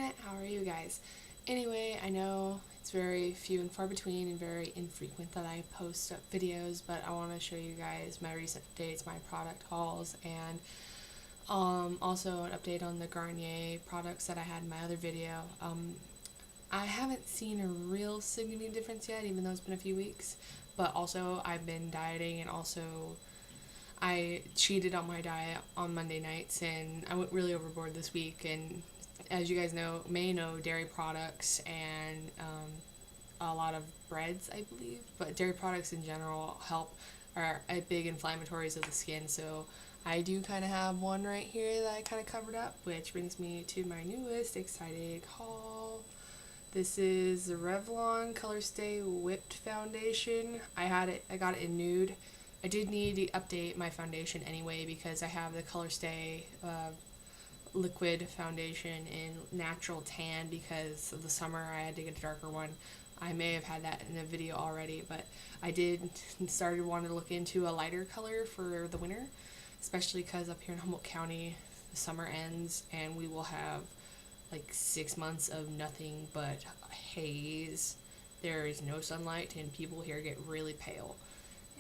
Internet, how are you guys? Anyway, I know it's very few and far between and very infrequent that I post up videos, but I want to show you guys my recent updates, my product hauls, and also an update on the Garnier products that I had in my other video. I haven't seen a real significant difference yet, even though it's been a few weeks, but also I've been dieting, and also I cheated on my diet on Monday nights, and I went really overboard this week. And as you guys may know, dairy products and a lot of breads, I believe, but dairy products in general are big inflammatories of the skin. So I do kind of have one right here that I kind of covered up, which brings me to my newest exciting haul. This is the Revlon Colorstay Whipped Foundation. I got it in nude. I did need to update my foundation anyway because I have the Colorstay liquid foundation in natural tan because of the summer. I had to get a darker one. I may have had that in a video already, but I did started wanting to look into a lighter color for the winter, especially because up here in Humboldt County, the summer ends and we will have like 6 months of nothing but haze. There is no sunlight and people here get really pale.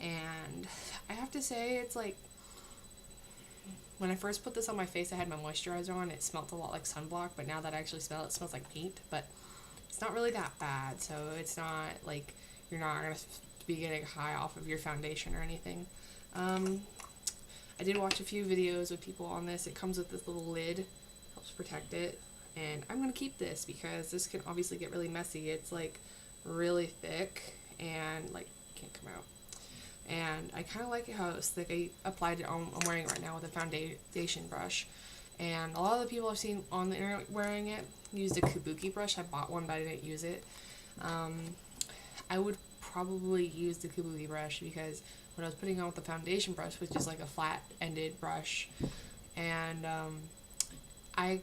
And I have to say, it's like, when I first put this on my face, I had my moisturizer on. It smelled a lot like sunblock, but now that I actually smell it, it smells like paint. But it's not really that bad, so it's not like you're not going to be getting high off of your foundation or anything. I did watch a few videos of people on this. It comes with this little lid, helps protect it. And I'm going to keep this because this can obviously get really messy. It's like really thick and like can't come out. And I kind of like it how it's thick. I applied it on, I'm wearing it right now with a foundation brush. And a lot of the people I've seen on the internet wearing it used a kabuki brush. I bought one, but I didn't use it. I would probably use the kabuki brush because when I was putting on with the foundation brush, which is like a flat-ended brush, and I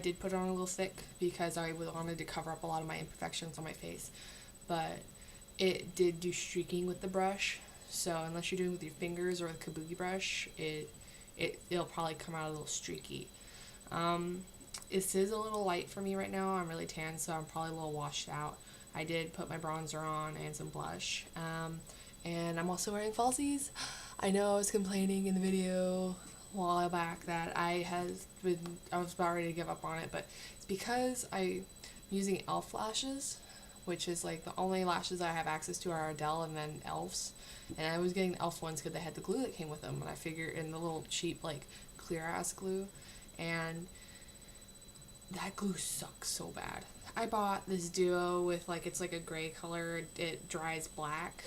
did put it on a little thick because I wanted to cover up a lot of my imperfections on my face, but it did do streaking with the brush, so unless you're doing it with your fingers or the kabuki brush, it'll probably come out a little streaky. This is a little light for me right now. I'm really tan, so I'm probably a little washed out. I did put my bronzer on and some blush, and I'm also wearing falsies. I know I was complaining in the video a while back that I was about ready to give up on it, but it's because I'm using e.l.f. lashes, which is like the only lashes I have access to are Ardell and then e.l.f.'s. And I was getting the e.l.f. ones because they had the glue that came with them, and I figured in the little cheap like clear ass glue, and that glue sucks so bad. I bought this duo with it's like a gray color, it dries black,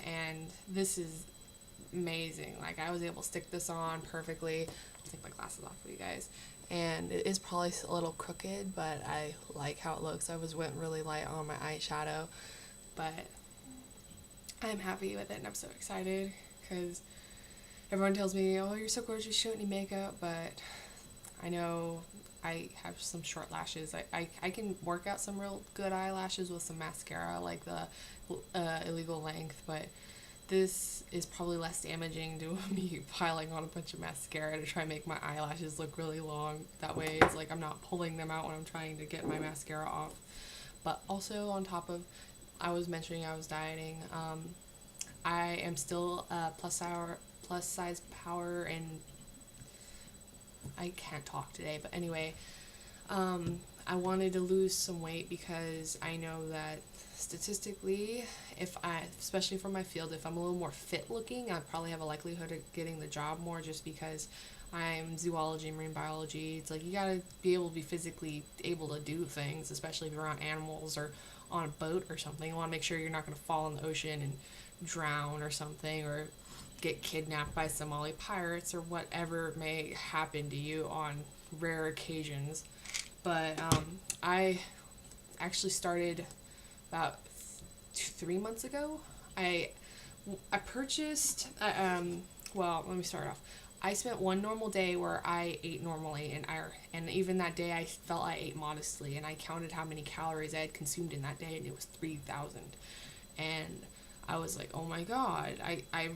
and this is amazing. Like, I was able to stick this on perfectly. I'll take my glasses off for you guys. And it is probably a little crooked, but I like how it looks. Went really light on my eyeshadow, but I'm happy with it, and I'm so excited because everyone tells me, oh, you're so gorgeous, you don't need makeup, but I know I have some short lashes. I can work out some real good eyelashes with some mascara, like the Illegal Length, but this is probably less damaging to me piling on a bunch of mascara to try and make my eyelashes look really long. That way it's like I'm not pulling them out when I'm trying to get my mascara off. But also on top of, I was mentioning I was dieting, I am still plus size power, and I can't talk today, but anyway, I wanted to lose some weight because I know that statistically, especially for my field, if I'm a little more fit looking, I probably have a likelihood of getting the job more, just because I'm zoology, marine biology. It's like you gotta be able to be physically able to do things, especially if you're around animals or on a boat or something. You want to make sure you're not going to fall in the ocean and drown or something, or get kidnapped by Somali pirates, or whatever may happen to you on rare occasions. But I actually started about 3 months ago. I purchased, well, let me start off. I spent one normal day where I ate normally, and even that day I felt I ate modestly, and I counted how many calories I had consumed in that day, and it was 3,000. And I was like, oh my god, I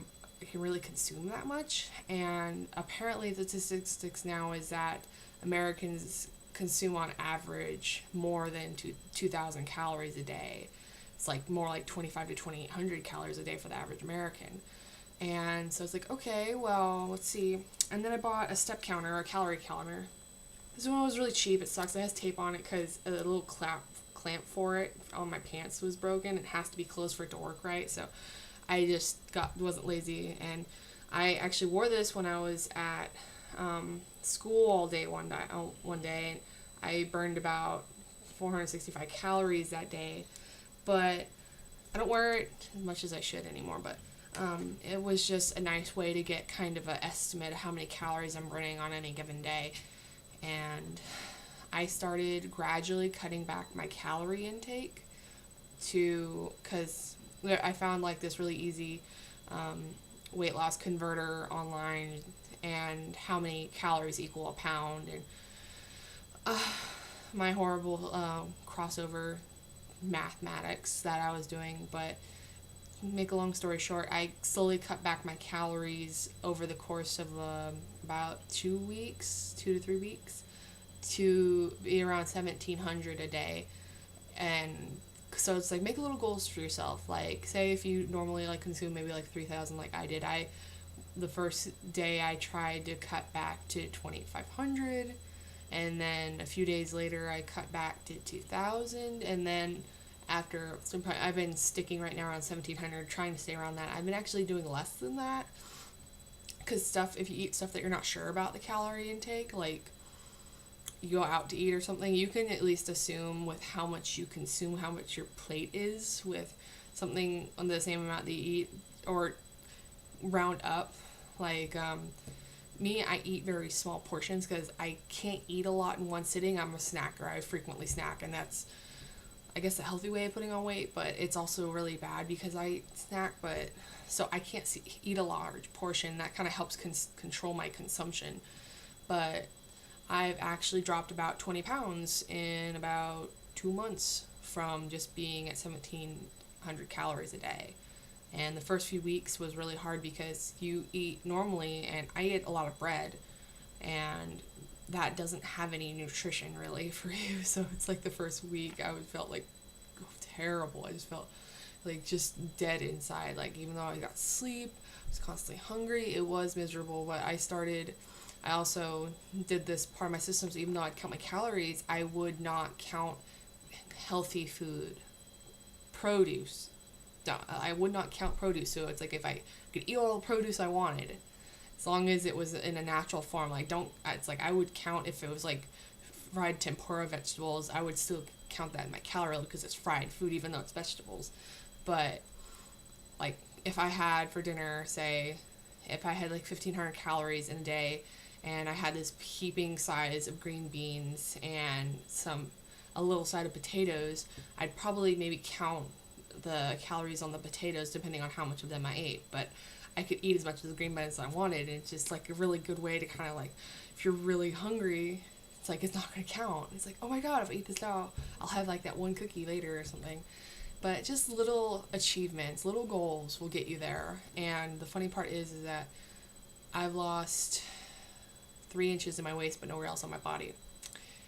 can really consume that much. And apparently the statistics now is that Americans consume on average more than 2,000 calories a day. It's like more like 25 to 2,800 calories a day for the average American. And so it's like, okay, well, let's see. And then I bought a step counter, a calorie counter. This one was really cheap. It sucks. It has tape on it because a little clamp for it on my pants was broken. It has to be closed for it to work right. So I just wasn't lazy, and I actually wore this when I was at school all day one day, and I burned about 465 calories that day. But I don't wear it as much as I should anymore. But it was just a nice way to get kind of an estimate of how many calories I'm burning on any given day. And I started gradually cutting back my calorie intake because I found like this really easy weight loss converter online, and how many calories equal a pound, and my horrible crossover mathematics that I was doing. But make a long story short, I slowly cut back my calories over the course of about 2 to 3 weeks, to be around 1,700 a day. And so it's like, make little goals for yourself. Like, say if you normally like consume maybe like 3,000 like I did, the first day I tried to cut back to 2,500, and then a few days later I cut back to 2,000, and then after some time, I've been sticking right now around 1,700, trying to stay around that. I've been actually doing less than that, because if you eat stuff that you're not sure about the calorie intake, like you go out to eat or something, you can at least assume with how much you consume, how much your plate is with something on the same amount that you eat, or round up. Like me, I eat very small portions because I can't eat a lot in one sitting. I'm a snacker. I frequently snack, and that's, I guess, a healthy way of putting on weight, but it's also really bad because I snack, but so I can't eat a large portion. That kind of helps control my consumption. But I've actually dropped about 20 pounds in about 2 months from just being at 1,700 calories a day. And the first few weeks was really hard because you eat normally, and I eat a lot of bread, and that doesn't have any nutrition really for you. So it's like the first week I felt like terrible. I just felt like just dead inside. Like, even though I got sleep, I was constantly hungry. It was miserable. But I also did this part of my system. So even though I'd count my calories, I would not count healthy food, produce. I would not count produce. So it's like, if I could eat all the produce I wanted, as long as it was in a natural form. Like, it's like I would count if it was like fried tempura vegetables, I would still count that in my calorie load because it's fried food, even though it's vegetables. But like, if I had for dinner, say, if I had like 1,500 calories in a day, and I had this heaping size of green beans and a little side of potatoes, I'd probably maybe count the calories on the potatoes depending on how much of them I ate. But I could eat as much of the green beans as I wanted, and it's just like a really good way to kind of like, if you're really hungry, it's like, it's not going to count. It's like, oh my god, if I eat this now, I'll have like that one cookie later or something. But just little achievements, little goals will get you there. And the funny part is that I've lost 3 inches in my waist but nowhere else on my body.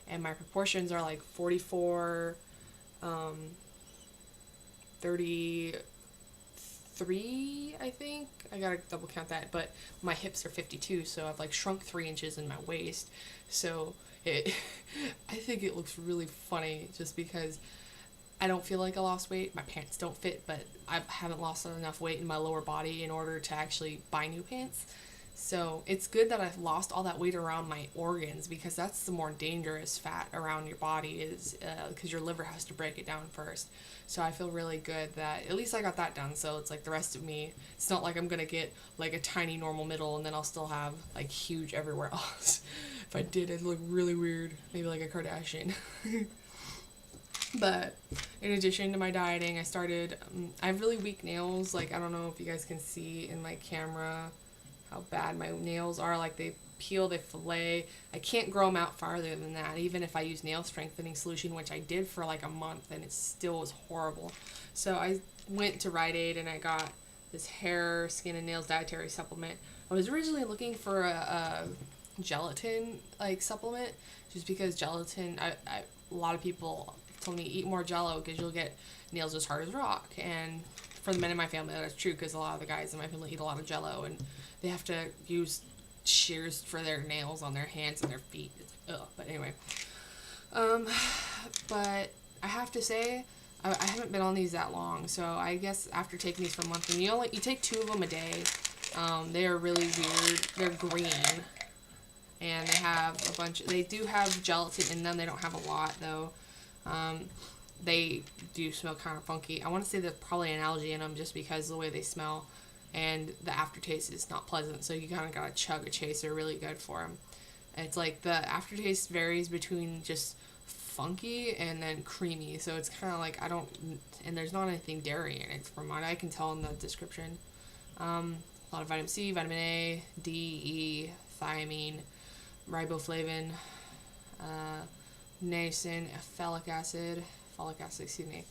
And my proportions are like 44, 33, I think. I gotta double count that. But my hips are 52, so I've like shrunk 3 inches in my waist. So I think it looks really funny just because I don't feel like I lost weight. My pants don't fit, but I haven't lost enough weight in my lower body in order to actually buy new pants. So it's good that I've lost all that weight around my organs, because that's the more dangerous fat around your body, is because your liver has to break it down first. So I feel really good that at least I got that done. So it's like the rest of me, it's not like I'm going to get like a tiny normal middle and then I'll still have like huge everywhere else. If I did, it'd look really weird. Maybe like a Kardashian. But in addition to my dieting, I have really weak nails. Like, I don't know if you guys can see in my camera how bad my nails are. Like, they peel, they fillet. I can't grow them out farther than that, even if I use nail strengthening solution, which I did for like a month, and it still was horrible. So I went to Rite Aid and I got this hair, skin, and nails dietary supplement. I was originally looking for a gelatin like supplement, just because gelatin, a lot of people told me eat more Jello because you'll get nails as hard as rock. And for the men in my family, that's true, because a lot of the guys in my family eat a lot of Jello, and they have to use shears for their nails on their hands and their feet. It's like, ugh. But anyway, but I have to say, I haven't been on these that long, so I guess after taking these for a month, and you take 2 of them a day. They are really weird. They're green, and they have a bunch. They do have gelatin in them. They don't have a lot though. They do smell kind of funky. I want to say there's probably an algae in them just because of the way they smell, and the aftertaste is not pleasant. So you kind of gotta chug a chase. They're really good for them. And it's like the aftertaste varies between just funky and then creamy. So it's kind of like and there's not anything dairy in it from what I can tell in the description. A lot of vitamin C, vitamin A, D, E, thiamine, riboflavin, niacin, folic acid, excuse me,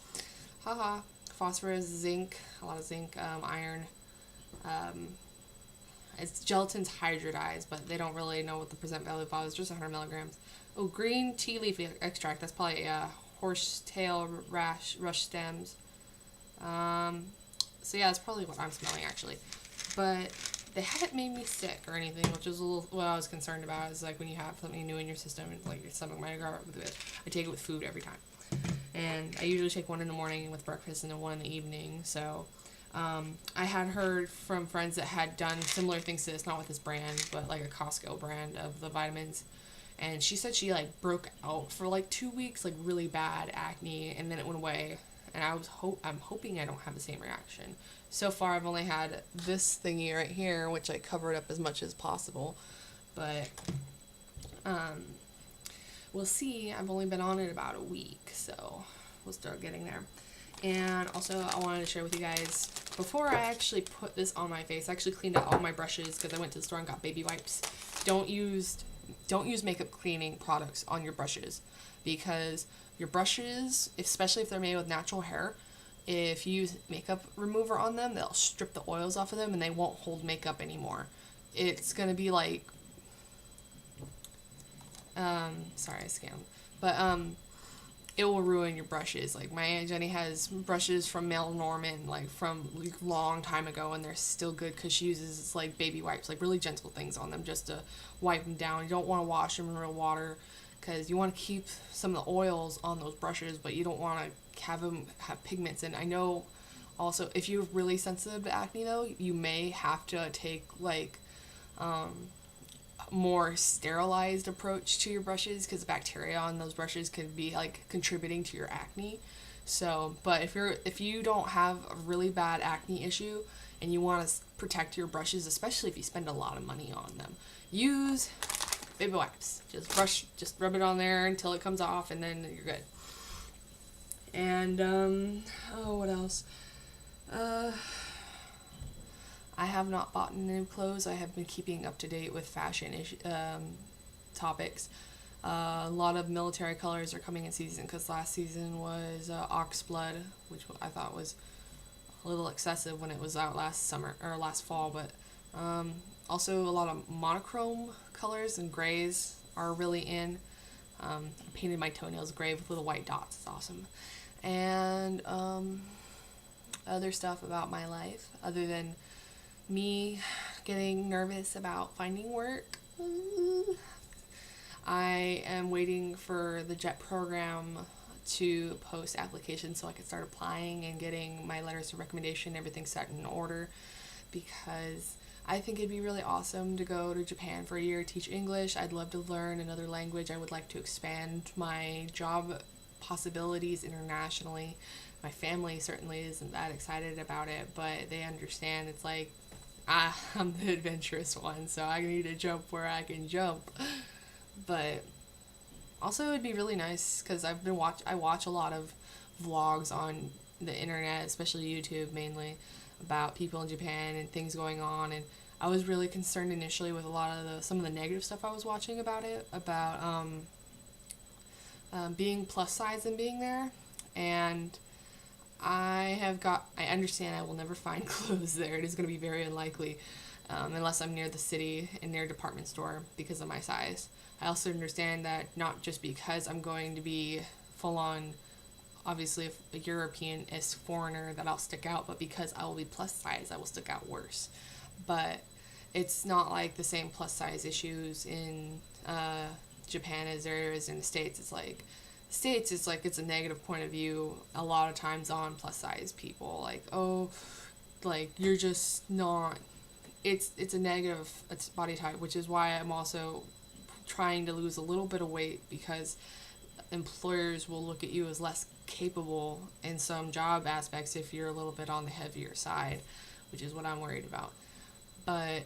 phosphorus, zinc, a lot of zinc, iron. It's gelatin's hybridized, but they don't really know what the percent value of. It's just 100 milligrams. Oh, green tea leaf extract. That's probably horsetail rush stems. So yeah, that's probably what I'm smelling actually. But they haven't made me sick or anything, which is a little what I was concerned about. Is like when you have something new in your system, and like your stomach might go with it. I take it with food every time, and I usually take one in the morning with breakfast and then one in the evening. So I had heard from friends that had done similar things to this, not with this brand, but like a Costco brand of the vitamins. And she said she like broke out for like 2 weeks, like really bad acne, and then it went away. And I'm hoping I don't have the same reaction. So far, I've only had this thingy right here, which I covered up as much as possible. But we'll see. I've only been on it about a week, so we'll start getting there. And also, I wanted to share with you guys, before I actually put this on my face, I actually cleaned out all my brushes because I went to the store and got baby wipes. Don't use makeup cleaning products on your brushes, because your brushes, especially if they're made with natural hair, if you use makeup remover on them, they'll strip the oils off of them and they won't hold makeup anymore. It's gonna be like, sorry, I scammed, but it will ruin your brushes. Like my Aunt Jenny has brushes from Mel Norman, like from like long time ago, and they're still good because she uses like baby wipes, like really gentle things on them just to wipe them down. You don't want to wash them in real water because you want to keep some of the oils on those brushes, but you don't want to have them have pigments. And I know also if you're really sensitive to acne though, you may have to take like more sterilized approach to your brushes because the bacteria on those brushes could be like contributing to your acne. So, but if you don't have a really bad acne issue and you want to protect your brushes, especially if you spend a lot of money on them, use baby wipes. Just rub it on there until it comes off, and then you're good. And what else? I have not bought new clothes. I have been keeping up to date with fashion topics. A lot of military colors are coming in season because last season was Oxblood, which I thought was a little excessive when it was out last summer or last fall. But also a lot of monochrome colors and grays are really in. I painted my toenails gray with little white dots. It's awesome. And other stuff about my life other than me getting nervous about finding work. I am waiting for the JET program to post applications so I can start applying and getting my letters of recommendation, everything set in order, because I think it'd be really awesome to go to Japan for a year, teach English. I'd love to learn another language. I would like to expand my job possibilities internationally. My family certainly isn't that excited about it, but they understand it's like, I'm the adventurous one, so I need to jump where I can jump. But also it'd be really nice because I watch a lot of vlogs on the internet, especially YouTube mainly, about people in Japan and things going on, and I was really concerned initially with a lot of some of the negative stuff I was watching about it, about being plus size and being there, and I understand I will never find clothes there. It is going to be very unlikely. unless I'm near the city and near a department store because of my size. I also understand that not just because I'm going to be full on, obviously, a European-ish foreigner that I'll stick out, but because I will be plus size, I will stick out worse. But it's not like the same plus size issues in Japan as there is in the States. It's like, States, it's like it's a negative point of view a lot of times on plus size people. Like, oh, like, you're just not, it's a negative, it's body type, which is why I'm also trying to lose a little bit of weight, because employers will look at you as less capable in some job aspects if you're a little bit on the heavier side, which is what I'm worried about. But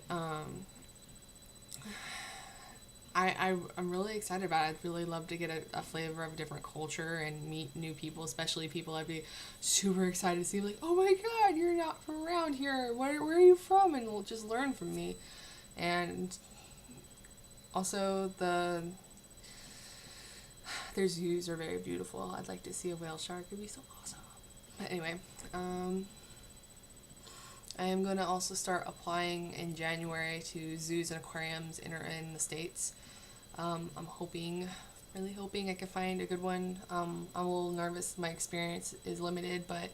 I'm really excited about it. I'd really love to get a flavor of a different culture and meet new people, especially people I'd be super excited to see, like, oh my god, you're not from around here, where are you from? And just learn from me. And also their zoos are very beautiful. I'd like to see a whale shark. It'd be so awesome. But anyway, I am going to also start applying in January to zoos and aquariums in the States. I'm really hoping I can find a good one. I'm a little nervous. My experience is limited, but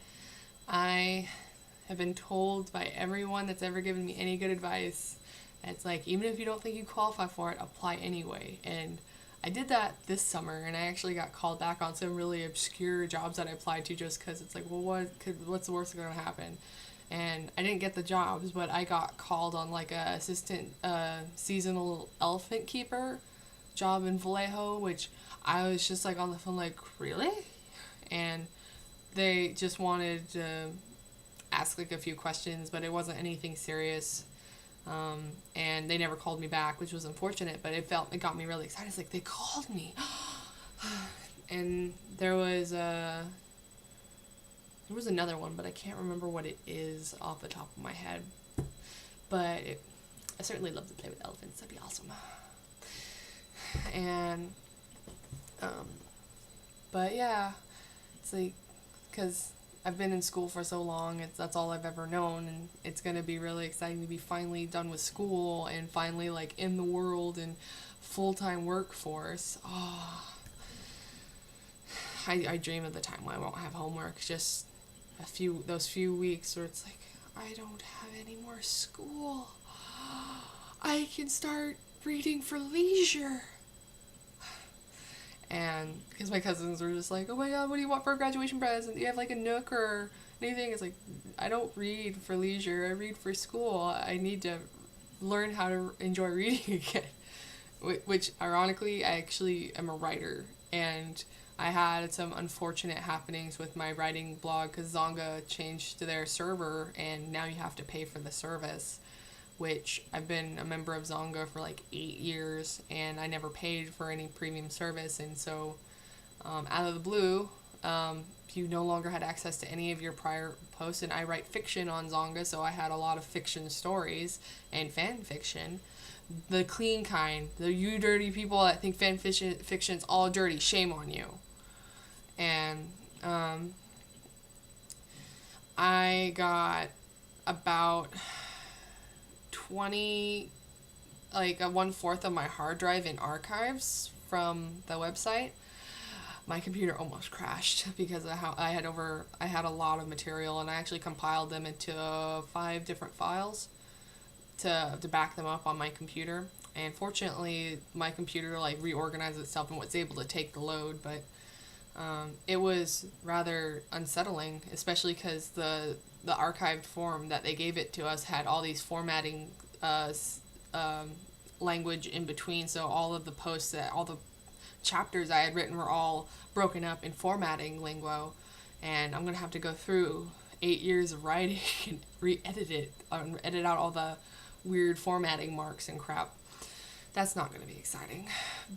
I have been told by everyone that's ever given me any good advice, it's like, even if you don't think you qualify for it, apply anyway. And I did that this summer, and I actually got called back on some really obscure jobs that I applied to just because it's like, well, what's the worst going to happen? And I didn't get the jobs, but I got called on like a assistant seasonal elephant keeper job in Vallejo, which I was just like on the phone like, really? And they just wanted to ask like a few questions, but it wasn't anything serious. And they never called me back, which was unfortunate, but it got me really excited. It's like, they called me. And there was another one, but I can't remember what it is off the top of my head. But I certainly love to play with elephants. That'd be awesome. And, but yeah, it's like, because I've been in school for so long, that's all I've ever known, and it's going to be really exciting to be finally done with school and finally, like, in the world and full-time workforce. Oh, I dream of the time when I won't have homework, just those few weeks where it's like, I don't have any more school. I can start reading for leisure. And because my cousins were just like, oh my god, what do you want for a graduation present? Do you have like a Nook or anything? It's like, I don't read for leisure, I read for school. I need to learn how to enjoy reading again. Which, ironically, I actually am a writer, and I had some unfortunate happenings with my writing blog because Zonga changed to their server, and now you have to pay for the service, which I've been a member of Zonga for like 8 years, and I never paid for any premium service. And so out of the blue, you no longer had access to any of your prior posts, and I write fiction on Zonga, so I had a lot of fiction stories and fan fiction. The clean kind, the you dirty people that think fan fiction's all dirty, shame on you. And I got about 20, like 1/4 of my hard drive in archives from the website. My computer almost crashed because of how I had a lot of material, and I actually compiled them into 5 different files to back them up on my computer. And fortunately, my computer like reorganized itself and was able to take the load, but it was rather unsettling, especially because the archived form that they gave it to us had all these formatting language in between, so all of the posts, all the chapters I had written were all broken up in formatting lingo, and I'm gonna have to go through 8 years of writing and re-edit it, edit out all the weird formatting marks and crap. That's not gonna be exciting,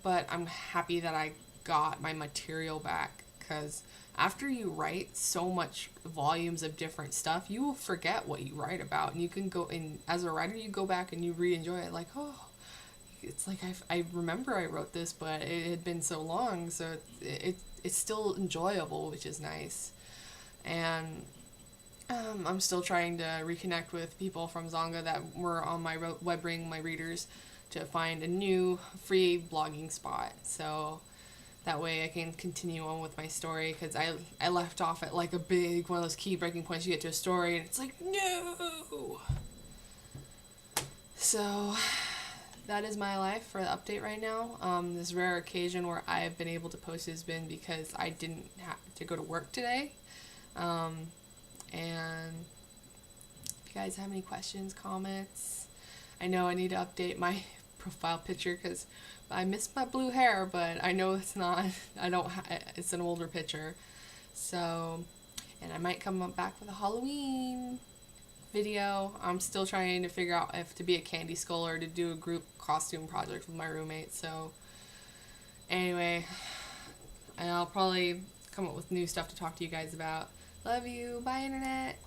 but I'm happy that I got my material back, because after you write so much volumes of different stuff, you will forget what you write about, and you can go in as a writer, you go back and you re-enjoy it, like, oh, it's like I remember I wrote this, but it had been so long, so it's still enjoyable, which is nice. And I'm still trying to reconnect with people from Zonga that were on my WebRing, my readers, to find a new free blogging spot. So that way I can continue on with my story, because I left off at like a big one of those key breaking points. You get to a story and it's like, no! So that is my life for the update right now. This rare occasion where I've been able to post has been because I didn't have to go to work today. And if you guys have any questions, comments, I know I need to update my profile picture because I miss my blue hair, but I know it's not, it's an older picture. So, and I might come back with a Halloween video. I'm still trying to figure out if to be a candy skull or to do a group costume project with my roommate. So anyway, I'll probably come up with new stuff to talk to you guys about. Love you. Bye, internet.